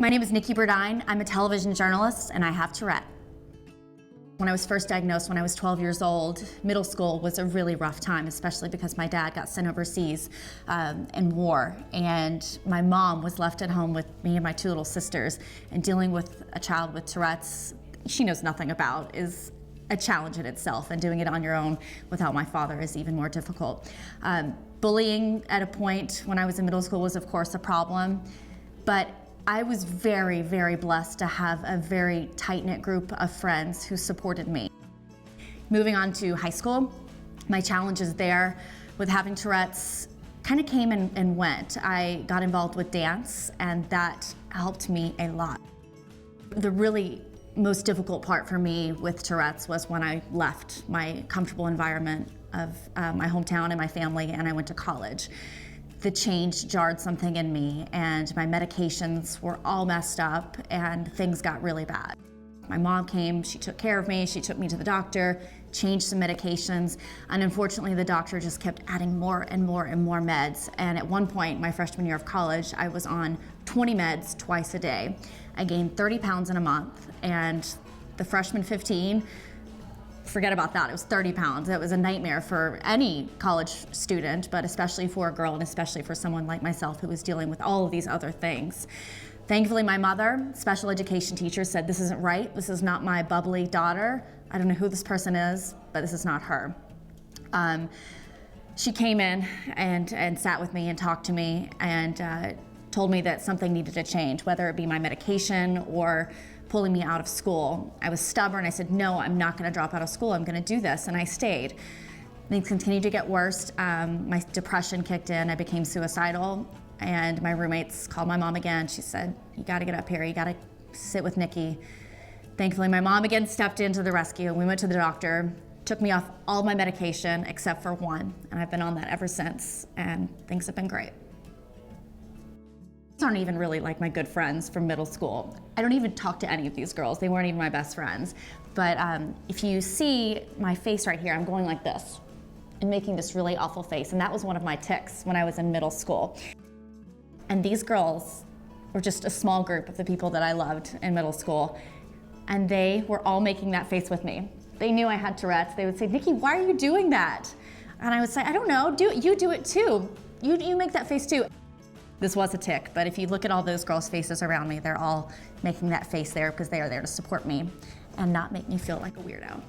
My name is Nikki Burdine. I'm a television journalist and I have Tourette. When I was first diagnosed when I was 12 years old, middle school was a really rough time, especially because my dad got sent overseas in war, and my mom was left at home with me and my two little sisters, and dealing with a child with Tourette's she knows nothing about is a challenge in itself, and doing it on your own without my father is even more difficult. Bullying at a point when I was in middle school was of course a problem, but I was very, very blessed to have a very tight-knit group of friends who supported me. Moving on to high school, my challenges there with having Tourette's kind of came and went. I got involved with dance, and that helped me a lot. The really most difficult part for me with Tourette's was when I left my comfortable environment of my hometown and my family, and I went to college. The change jarred something in me, and my medications were all messed up, and things got really bad. My mom came, she took care of me, she took me to the doctor, changed some medications, and unfortunately the doctor just kept adding more and more and more meds. And at one point, my freshman year of college, I was on 20 meds twice a day. I gained 30 pounds in a month, and the freshman 15, forget about that, it was 30 pounds. It was a nightmare for any college student, but especially for a girl and especially for someone like myself who was dealing with all of these other things. Thankfully, my mother, special education teacher, said, "This isn't right. This is not my bubbly daughter. I don't know who this person is, but this is not her." She came in and sat with me and talked to me and told me that something needed to change, whether it be my medication or pulling me out of school. I was stubborn. I said, "No, I'm not going to drop out of school. I'm going to do this," and I stayed. Things continued to get worse. My depression kicked in. I became suicidal, and my roommates called my mom again. She said, "You got to get up here. You got to sit with Nikki." Thankfully, my mom again stepped into the rescue. We went to the doctor, took me off all my medication except for one, and I've been on that ever since, and things have been great. These aren't even really like my good friends from middle school. I don't even talk to any of these girls. They weren't even my best friends. But if you see my face right here, I'm going like this and making this really awful face. And that was one of my tics when I was in middle school. And these girls were just a small group of the people that I loved in middle school. And they were all making that face with me. They knew I had Tourette's. They would say, "Nikki, why are you doing that?" And I would say, "I don't know, you do it too. You make that face too." This was a tic, but if you look at all those girls' faces around me, they're all making that face there because they are there to support me and not make me feel like a weirdo.